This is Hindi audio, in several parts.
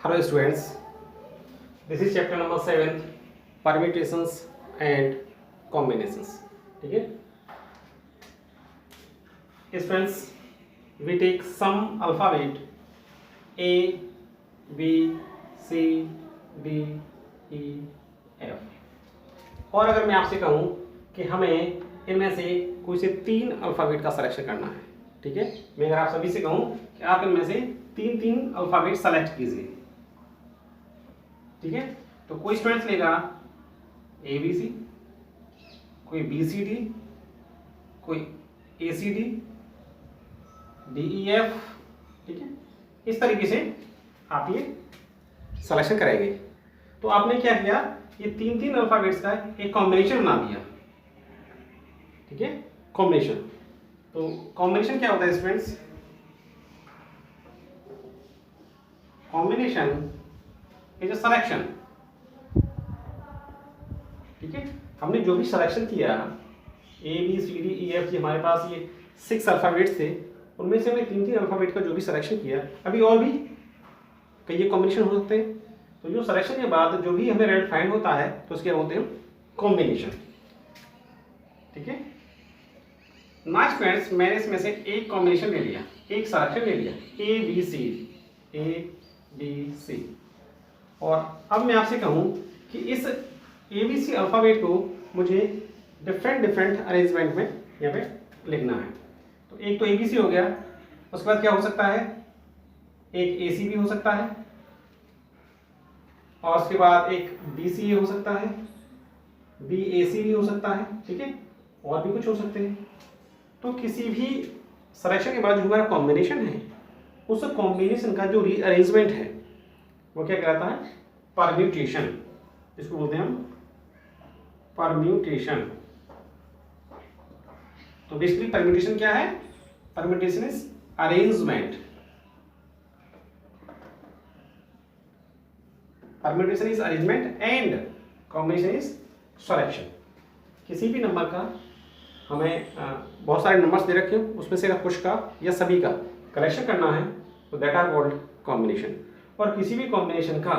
Hello students, this is chapter number 7 permutations and combinations. ठीक है students, we take some alphabet A, B, C, D, E, F और अगर मैं आपसे कहूँ कि हमें इनमें से कोई से 3 अल्फ़ाबेट का सिलेक्शन करना है, ठीक है। मैं अगर आप सभी से कहूँ कि आप इनमें से 3 अल्फ़ाबेट सेलेक्ट कीजिए, ठीक है। तो कोई स्टूडेंट्स लेगा ABC, कोई BCD, कोई ACD, DEF, ठीक है। इस तरीके से आप ये सिलेक्शन करेंगे। तो आपने क्या किया, ये 3 अल्फ़ाबेट्स का एक कॉम्बिनेशन बना दिया, ठीक है। कॉम्बिनेशन, तो कॉम्बिनेशन क्या होता है students? Combination is a selection, ठीक है। हमने जो भी सिलेक्शन किया ABCDEF, हमारे पास ये 6 अल्फ़ाबेट्स थे, उनमें से हमने 3 अल्फ़ाबेट का जो भी सिलेक्शन किया, अभी और भी कई कॉम्बिनेशन हो सकते हैं। तो जो सिलेक्शन के बाद जो भी हमें रेड फाइंड होता है तो उसके बोलते हैं कॉम्बिनेशन, ठीक है। नाइस फ्रेंड्स, मैंने इसमें से एक कॉम्बिनेशन ले लिया, एक सिलेक्शन ले लिया ABC, और अब मैं आपसे कहूँ कि इस ABC अल्फ़ाबेट को मुझे डिफरेंट अरेंजमेंट में यहाँ पे लिखना है। तो एक तो ABC हो गया, उसके बाद क्या हो सकता है, एक AC भी हो सकता है, और उसके बाद एक BCA हो सकता है, BAC भी हो सकता है, ठीक है। और भी कुछ हो सकते हैं। तो किसी भी सिलेक्शन के बाद जो हमारा कॉम्बिनेशन है, उस कॉम्बिनेशन का जो रीअरेंजमेंट है वो क्या कहलाता है, परम्यूटेशन। इसको बोलते हैं हम परम्यूटेशन। तो बेसिकली परम्यूटेशन क्या है? Permutation is arrangement, permutation is arrangement and combination is selection. किसी भी नंबर का हमें बहुत सारे नंबर्स दे रखे हैं, उसमें से अगर कुछ का या सभी का कलेक्शन करना है तो दैट आर कॉल्ड कॉम्बिनेशन। और किसी भी कॉम्बिनेशन का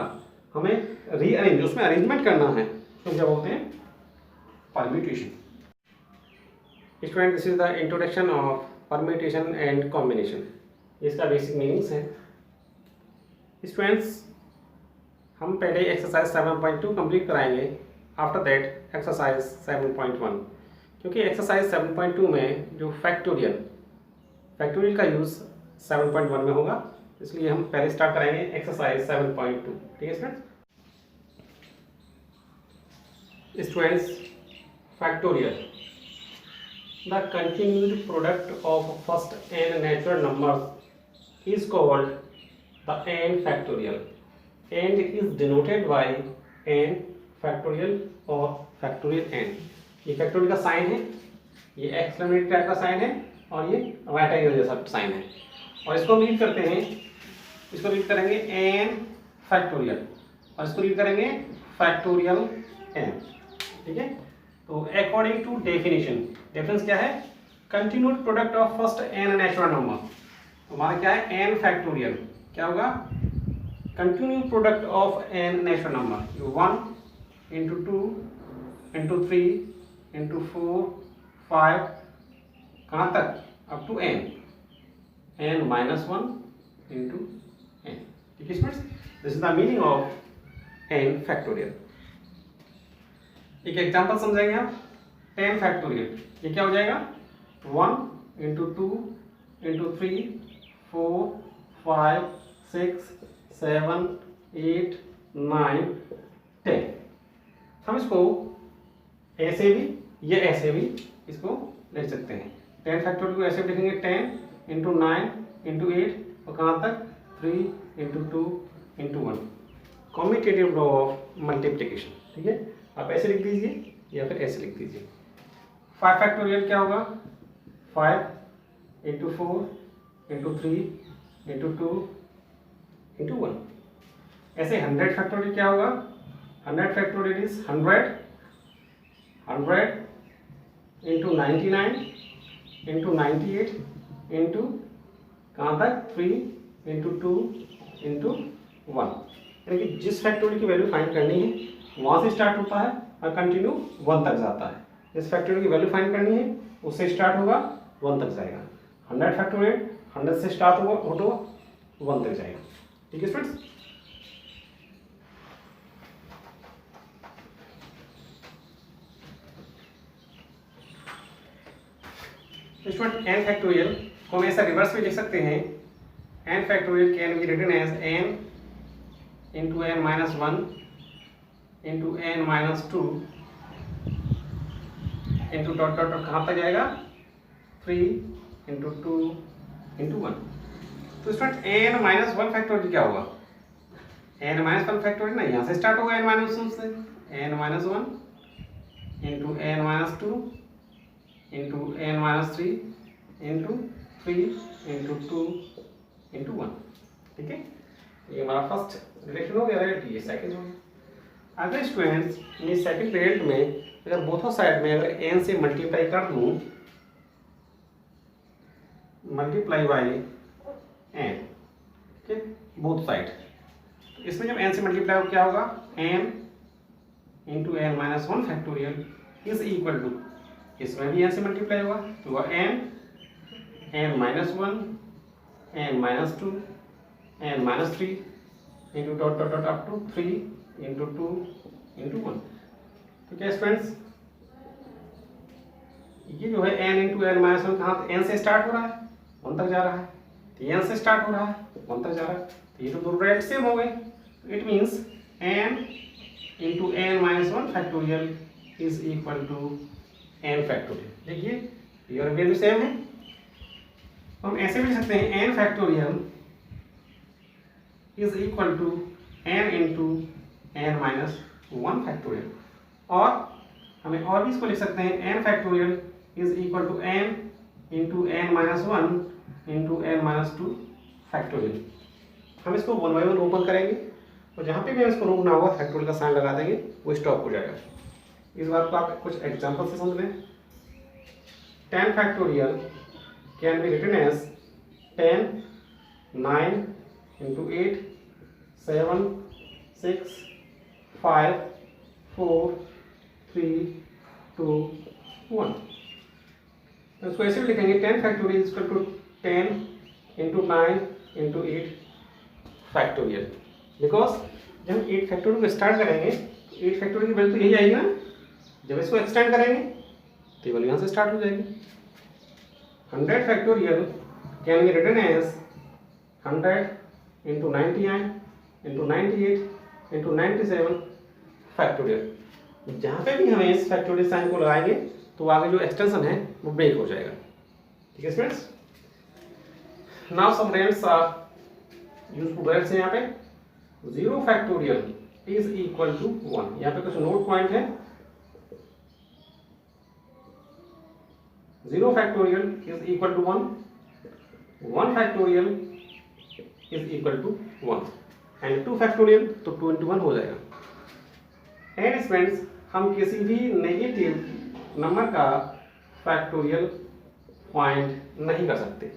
हमें रीअरेंज, उसमें अरेंजमेंट करना है तो क्या बोलते हैं, permutation. Student, this is the introduction of permutation and combination. इसका बेसिक मीनिंग्स है। स्टूडेंट्स, हम पहले एक्सरसाइज 7.2 कंप्लीट कराएंगे, आफ्टर दैट एक्सरसाइज 7.1, क्योंकि एक्सरसाइज 7.2 में जो फैक्टोरियल का यूज़ 7.1 में होगा, इसलिए हम पहले स्टार्ट कराएंगे एक्सरसाइज 7.2, ठीक है students. Factorial, the continued product of first n natural numbers is called the n factorial and is denoted by n factorial और फैक्टोरियल n। ये फैक्टोरियल का साइन है, ये एक्सक्लेमेटरी टाइप का साइन है, और ये राइट एंगल जैसा साइन है। और इसको हम रीड करते हैं, इसको रीड करेंगे n फैक्टोरियल, और इसको रीड करेंगे फैक्टोरियल n, ठीक है। तो अकॉर्डिंग टू डेफिनेशन, डिफरेंस क्या है, continued product of first n natural number, तो हमारा क्या है, n फैक्टोरियल क्या होगा, continued product of n natural number, 1 into 2 into 3 into 4 5 कहाँ तक, up to n -1 into n, ठीक है students. This is the meaning of n factorial. एक एग्जांपल समझेंगे आप, 10 फैक्टोरियल, ये क्या हो जाएगा, 1 into 2 into 3 4 5 6 7 8 9 10। हम इसको ऐसे भी या ऐसे भी इसको लिख सकते हैं। 10 फैक्टोरियल को ऐसे भी लिखेंगे, 10 into 9 into 8, और कहाँ तक, 3 into 2 into 1, commutative law of multiplication, ठीक है। आप ऐसे लिख दीजिए या फिर ऐसे लिख दीजिए। 5 फैक्टोरियल क्या होगा, 5 into 4 into 3 into 2 into 1। ऐसे 100 फैक्टोरियल क्या होगा, 100 factorial is 100 into 99 into 98 into कहाँ तक, 3 into 2 into 1। यानी कि जिस फैक्टोरियल की वैल्यू फाइंड करनी है वहाँ से स्टार्ट होता है और कंटिन्यू 1 तक जाता है। जिस फैक्टोरियल की वैल्यू फाइंड करनी है उससे स्टार्ट होगा 1 तक जाएगा। 100 फैक्टोरियल 100 से स्टार्ट होगा तो 1 तक जाएगा। ठीक है स्टूडेंट्स। स्टूडेंट n फैक्टोरियल को हम ऐसा रिवर्स में लिख सकते हैं। n factorial can be written as n into n minus 1 into n minus 2 into dot dot dot कहाँ तक जाएगा 3 into 2 into 1। तो स्टूडेंट n minus 1 फैक्टोरियल क्या होगा? n minus 1 फैक्टोरियल ना यहाँ से स्टार्ट होगा n minus 1 से n minus 1 into n minus 2 into n minus 3 into 3 into 2 into 1। ठीक है, ये हमारा फर्स्ट रिलेशन हो गया, राइट। ये सेकंड हो गया। अगर स्टूडेंट्स ये सेकंड रिजल्ट में अगर बोथों साइड में अगर n से मल्टीप्लाई कर दूं, मल्टीप्लाई बाई n, ठीक, बोथ साइड, तो इसमें जब n से मल्टीप्लाई हो क्या होगा n into n minus 1 factorial is equal to, इसमें भी n से मल्टीप्लाई होगा तो होगा n minus 1 n minus 2 n minus 3 into dot dot dot up to 3 into 2 into 1। तो क्या फ्रेंड्स, ये जो है n इंटू n माइनस 1 कहाँ n से स्टार्ट हो रहा है 1 तक जा रहा है, तो n से स्टार्ट हो रहा है 1 तक जा रहा है, तो ये तो दो रेट सेम हो गए। It means n into n minus 1 factorial is equal to n factorial. देखिए ये और वैल्यू सेम है। हम ऐसे भी लिख सकते हैं n factorial is equal to n into n minus 1 factorial, और हमें और भी इसको लिख सकते हैं n factorial is equal to n into n minus 1 into n minus 2 factorial. हम इसको 1 बाई 1 ओपन करेंगे और जहाँ पे भी हम इसको रोकना होगा फैक्टोरियल का साइन लगा देंगे, वो स्टॉप हो जाएगा। इस बात को आप कुछ एग्जाम्पल से समझ लें। 10 factorial can be written as 10 9 into 8 7 6 5 4 3 2 1। तो इसको ऐसे भी लिखेंगे 10 factorial is equal to 10 into 9 into 8 factorial. Because जब हम 8 फैक्टोरियल को स्टार्ट करेंगे तो 8 फैक्टोरियल की वैल्यू तो यही आएगी ना, जब इसको एक्सटेंड करेंगे तो वैल्यू यहाँ से स्टार्ट हो जाएगी। 100 factorial can be written as 100 into 99 into 98 into 97 factorial. जहाँ पे भी हमें इस फैक्टोरियल साइन को लगाएंगे तो आगे जो एक्सटेंशन है वो ब्रेक हो जाएगा। ठीक है students, now some rents are useful rents हैं। यहाँ पे 0 फैक्टोरियल इज इक्वल टू 1। यहाँ पे कुछ नोट पॉइंट है। 0 factorial is equal to 1, 1 factorial is equal to 1 and 2 factorial तो 2 इंटू 1 हो जाएगा। एंड स्टूडेंट्स, हम किसी भी नेगेटिव नंबर का फैक्टोरियल फाइंड नहीं कर सकते,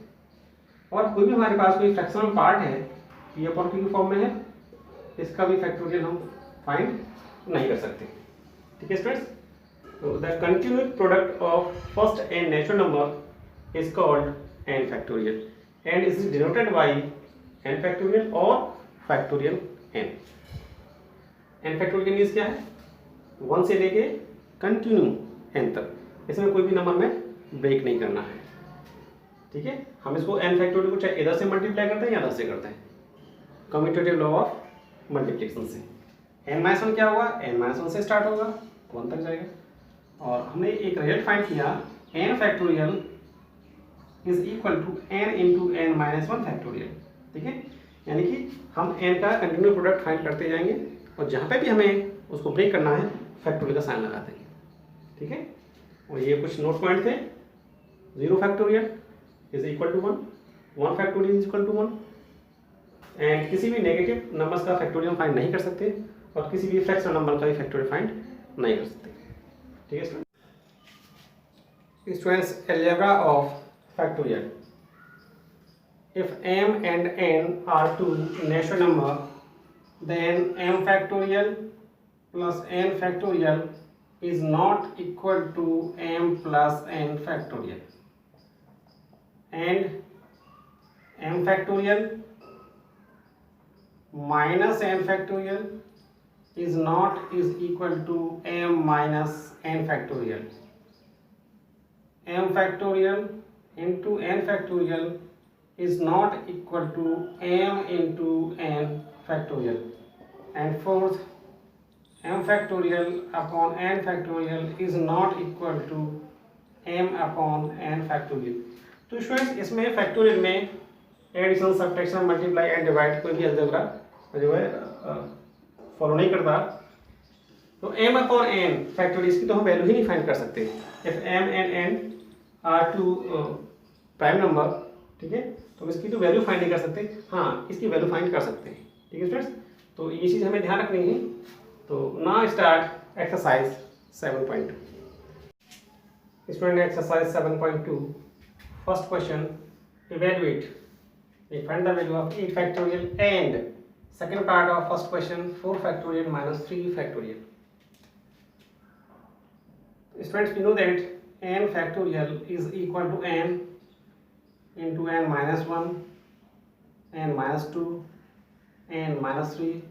और कोई भी हमारे पास कोई फ्रैक्शनल पार्ट है p अपॉन q की फॉर्म में है, इसका भी फैक्टोरियल हम फाइंड नहीं कर सकते। ठीक है स्टूडेंट्स, तो the continued product of first n natural number is called n factorial and is denoted by n factorial और फैक्टोरियल n। n फैक्टोरियल के मीन्स क्या है, 1 से लेके कंटिन्यू n तक, इसमें कोई भी नंबर में ब्रेक नहीं करना है। ठीक है, हम इसको n फैक्टोरियल को चाहे इधर से मल्टीप्लाई करते हैं या इधर से करते हैं, कम्यूटेटिव लॉ ऑफ मल्टीप्लिकेशन से। n माइनस 1 क्या होगा, n माइनस 1 से स्टार्ट होगा 1 तक जाएगा, और हमने एक रिजल्ट फाइंड किया n factorial is equal to n into n minus 1 factorial. ठीक है, यानी कि हम n का कंटिन्यू प्रोडक्ट फाइंड करते जाएंगे और जहाँ पे भी हमें उसको ब्रेक करना है फैक्टोरियल का साइन लगा देंगे। ठीक है, और ये कुछ नोट पॉइंट थे। 0 factorial is equal to 1, 1 factorial is equal to 1, and किसी भी नेगेटिव नंबर्स का फैक्टोरियल फाइंड नहीं कर सकते और किसी भी फ्रैक्शनल नंबर का भी फैक्टोरियल फाइंड नहीं कर सकते। ठीक है students, algebra of factorial. If m and n are two natural number then m factorial plus n factorial is not equal to m plus n factorial, and m factorial minus n factorial is equal to m minus n factorial. M factorial into n factorial is not equal to m into n factorial. And fourth, m factorial upon n factorial is not equal to m upon n factorial. तो स्टूडेंट्स इसमें फैक्टोरियल में addition, subtraction, multiply and divide कोई भी अलजेब्रा जो है फॉलो नहीं करता, तो m अपॉन n फैक्टोरियल इसकी तो हम वैल्यू ही नहीं फाइंड कर सकते if m and n are two prime number, ठीक है, तो इसकी तो वैल्यू फाइंड नहीं कर सकते, हाँ इसकी वैल्यू फाइंड कर सकते हैं, ठीक है स्टूडेंट्स। तो ये चीज़ हमें ध्यान रखनी है। तो now start exercise 7.2। Student exercise 7.2 first question, evaluate, find the value of 8 factorial and second part of first question 4 factorial minus 3 factorial. Students, we know that n factorial is equal to n into n minus 1, n minus 2, n minus 3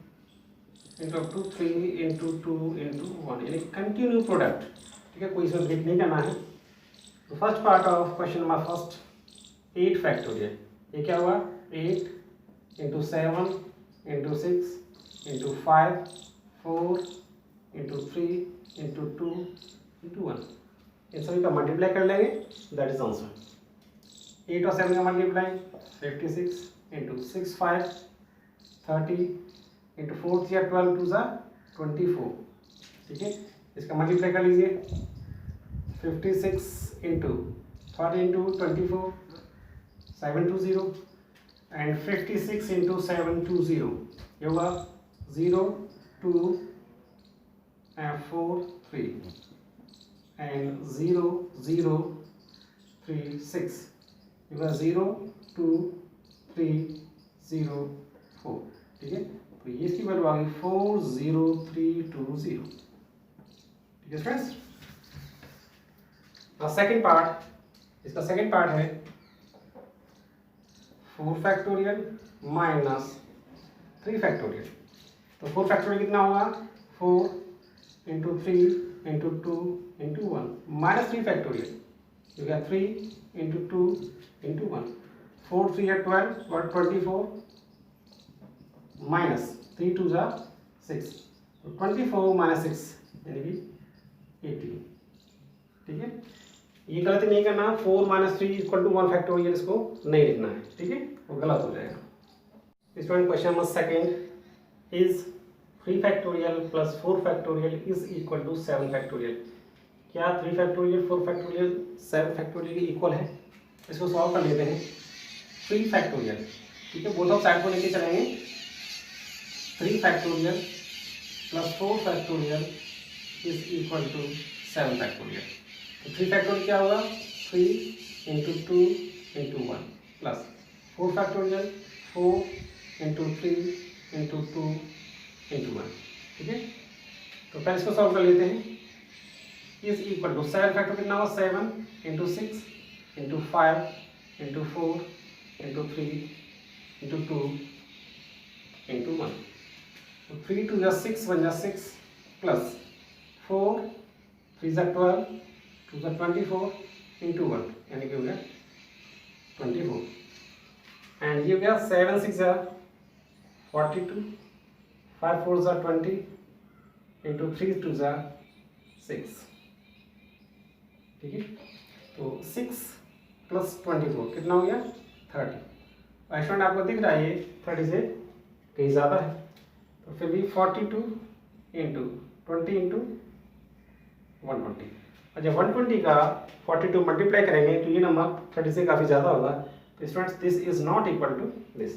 into 2 3 into 2 into 1, यानी कंटिन्यू प्रोडक्ट, ठीक है, कोई इसमें ब्रेक नहीं करना है। तो first part of question number first 8 factorial, ये क्या हुआ 8 into 7 into 6 into 5 4 into 3 into 2 into 1, इन सभी का मल्टीप्लाई कर लेंगे, दैट इज आंसर। 8 और 7 का मल्टीप्लाई 56 इंटू 6 5 30 इंटू 4 3 12 2 24, ठीक है, इसका मल्टीप्लाई कर लीजिए 56 इंटू 30 इंटू 24 720 and 56 into 720, ये हुआ 0 2 and 4 3 and 0 0 3 6, ये हुआ 0 2 3 0 4, ठीक है, तो ये इसकी वैल्यू आ गई 40320, ठीक है फ्रेंड्स। सेकेंड पार्ट, इसका सेकेंड पार्ट है 4 फैक्टोरियल माइनस 3 फैक्टोरियल। तो 4 फैक्टोरियल कितना होगा 4 into 3 into 2 into 1 minus 3 factorial, हो गया 3 इंटू 2 इंटू 1, 4 3 है 12 और 24 माइनस 3 2 6, तो 24 माइनस 6 यानी कि 18, ठीक है। ये गलती नहीं करना, 4 माइनस 3 इक्वल टू 1 फैक्टोरियल इसको नहीं लिखना है, ठीक है, वो गलत हो जाएगा। Student question number second is 3 factorial plus 4 factorial is equal to 7 factorial. क्या 3 फैक्टोरियल 4 फैक्टोरियल 7 फैक्टोरियल के इक्वल है? इसको सॉल्व कर लेते हैं। 3 फैक्टोरियल, ठीक है, बोथ ऑफ साइड को लेके चलेंगे। 3 factorial plus 4 factorial is equal to 7 factorial. तो 3 फैक्टोरियल क्या होगा 3 into 2 into 1 plus 4 factorial 4 into 3 into 2 into 1, ठीक है। तो पहले इसको सॉल्व कर लेते हैं। इज इक्वल टू 7 फैक्टर कितना हुआ 7 into 6 into 5 into 4 into 3 into 2 into 1, तो 3 2 जा 6 1 जा 6 प्लस 4 3 जा 12 2 जा 24 इंटू 1 यानी कि हो गया 24, एंड ये हो गया 7 6 जा 42 5 4 जा 20 इंटू 3 2 जा 6, ठीक है। तो 6 प्लस 24 कितना हो गया 30। स्टूडेंट आपको दिख रहा है ये 30 से कहीं ज़्यादा है, तो फिर भी 42 इंटू 20 इंटू 120, और जब 120 का 42 मल्टीप्लाई करेंगे तो ये नंबर 30 से काफ़ी ज़्यादा होगा। तो students this is not equal to this,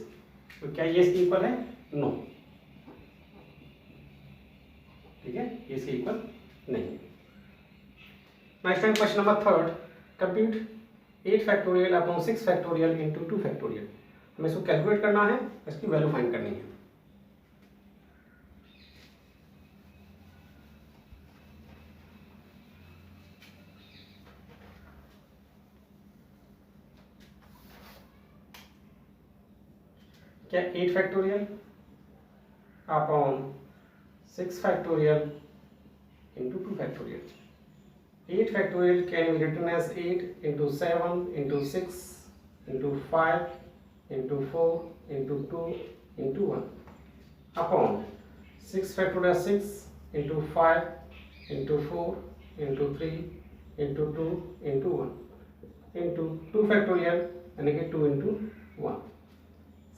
तो क्या ये इसके इक्वल है? नो, ठीक है, ये इसके इक्वल नहीं। Next question number third, compute 8 factorial upon 6 factorial into 2 factorial. हमें इसको कैलकुलेट करना है, इसकी वैल्यू फाइंड करनी है। क्या 8 factorial upon 6 factorial into 2 factorial. 8 factorial can be written as 8 into 7 into 6 into 5 into 4 into 2 into 1 upon 6 factorial 6 into 5 into 4 into 3 into 2 into 1 into 2 factorial यानी कि 2 इंटू 1।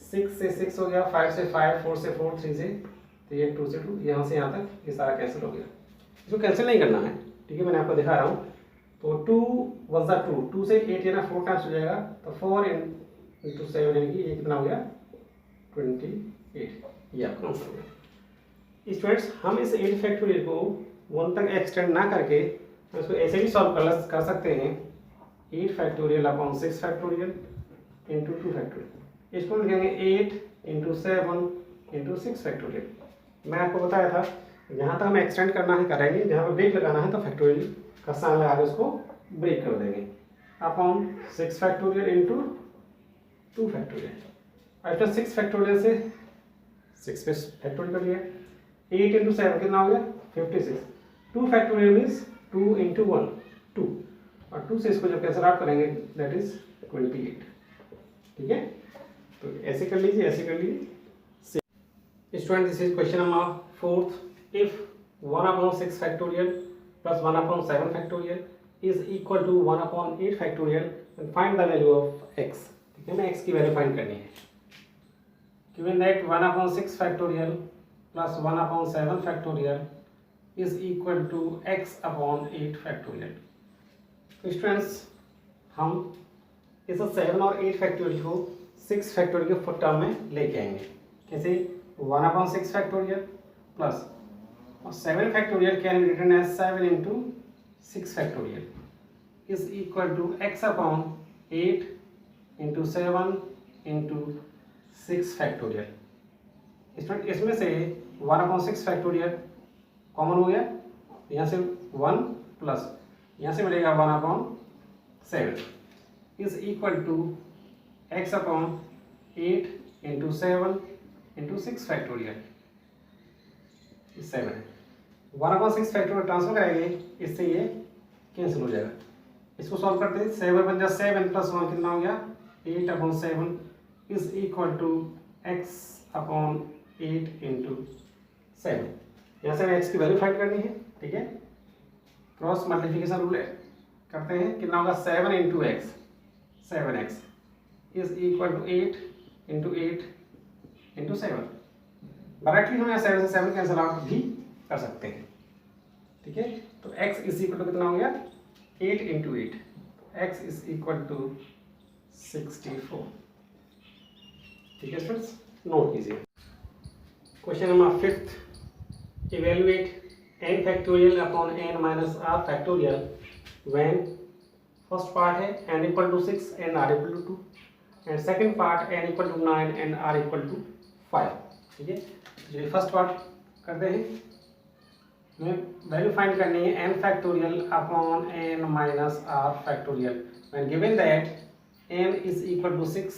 6 से 6 हो गया, 5 से 5, 4 से 4, 3 से 3, 2 से 2, यहाँ से यहाँ तक ये सारा कैंसिल हो गया। इसको कैंसिल नहीं करना है, ठीक है, मैंने आपको दिखा रहा हूँ। तो 2 + 2, 2 से 8 यानी 4 टाइम्स हो जाएगा, तो 4 इंटू 7 यानी कि ये कितना हो गया 28, ये आपका आंसर हो गया। स्टूडेंट्स, हम इस 8 फैक्टोरियल को 1 तक एक्सटेंड ना करके हम इसको ऐसे भी सॉल्व कर सकते हैं। 8 factorial upon 6 factorial into 2 factorial. इसको लिखेंगे 8 इंटू 7 इंटू 6 फैक्टोरियल। मैं आपको बताया था जहाँ तक हमें एक्सटेंड करना है करेंगे, जहाँ पर ब्रेक लगाना है तो फैक्टोरियल का साइन लगा के उसको ब्रेक कर देंगे। Upon 6 factorial into 2 factorial. After 6 factorial से 6 पे फैक्टोरियल कर लिया। 8 इंटू 7 कितना हो गया 56। 2 फैक्टोरियल मीन्स 2 इंटू 1 2, और 2 से इसको जब कैंसिल आउट करेंगे दैट इज 28, ठीक है। तो ऐसे कर लीजिए, ऐसे कर लीजिए। Student, this is question number 4th। If 1/6 factorial plus 1/7 factorial is equal to 1/8 factorial, and find the value of x। ठीक है ना, x की वैल्यू फाइंड करनी है। Given that 1/6 factorial plus 1/7 factorial is equal to x/8 factorial. तो स्टूडेंट्स, हम इस 7 और 8 फैक्टोरियल को 6 फैक्टोरियल के टर्म में लेके आएंगे। कैसे? 1/6 factorial plus 7 factorial can be written as 7 into 6 factorial is equal to x/8 into 7 into 6 factorial. Student, इसमें से 1/6 फैक्टोरियल कॉमन हो गया, यहाँ से 1 प्लस यहाँ से मिलेगा 1/7 is equal to x/8 into 7 into 6 factorial. 7 है, 1/6 फैक्टोरियल ट्रांसफर करेंगे, इससे ये कैंसिल हो जाएगा। इसको सॉल्व करते हैं। 7 बन जाए 7 प्लस 1 कितना हो गया 8/7 is equal to x/8 into 7। यहाँ से हमें x की वैल्यू फाइंड करनी है, ठीक है। क्रॉस मल्टीप्लिकेशन रूल करते हैं, कितना होगा 7 into x, 7x is equal to 8 into 8 into 7। Directly हम यहाँ 7 से 7 कैंसिल आउट भी कर सकते हैं, ठीक है। तो x इज इक्वल टू कितना हो गया 8 into 8, x is equal to 64, ठीक है स्टूडेंट्स, नोट कीजिए। Question number 5th, evaluate n factorial upon n minus r factorial when first part है n equal to 6 and r equal to 2, and second part n equal to 9 and r equal to 5, ठीक है। चलिए फर्स्ट पार्ट करते हैं। हमें वैल्यू फाइंड करनी है n factorial upon n minus r factorial when given that n is equal to 6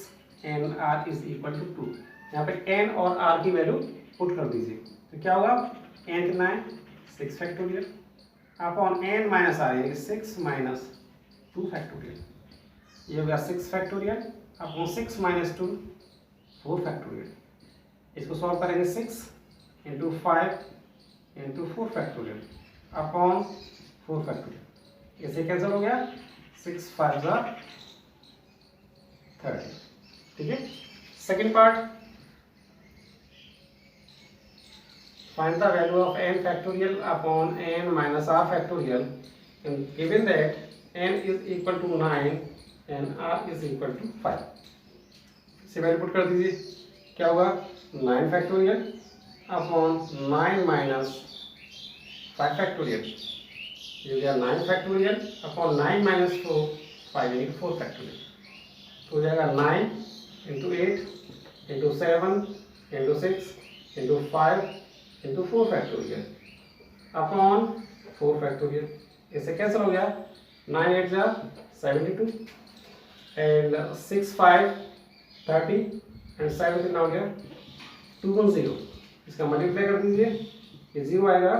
and r is equal to 2। यहाँ पे n और r की वैल्यू पुट कर दीजिए, तो क्या होगा n कितना है 6 factorial upon n minus r यानी 6 माइनस 2 फैक्टोरियल, ये हो गया 6 फैक्टोरियल अपॉन 6 माइनस 2 4 फैक्टोरियल। इसको सॉल्व करेंगे 6 into 5 into 4 factorial upon 4 factorial, इसे कैंसिल हो गया 6 5 ज़ा 30, ठीक है। Second part, find the value of n factorial upon n minus r factorial, and given that n is equal to 9 and r is equal to 5, इसे वैल्यू पुट कर दीजिए। क्या होगा 9 फैक्टोरियल अपॉन 9 माइनस 5 फैक्टोरियल, ये हो गया 9 फैक्टोरियल अपॉन 9 माइनस 4 5 यानी 4 फैक्टोरियल, तो हो जाएगा 9 into 8 into 7 into 6 into 5 into 4 factorial upon 4 factorial, इससे कैंसिल हो गया 9 8 जा 72 एंड 6 5 30 एंड साइड में कितना हो गया 210, इसका मल्टीप्लाई कर दीजिए, ये 0 आएगा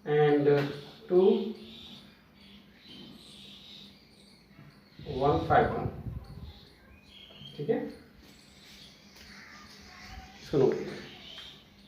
एंड 2151, ठीक है, इसको नोट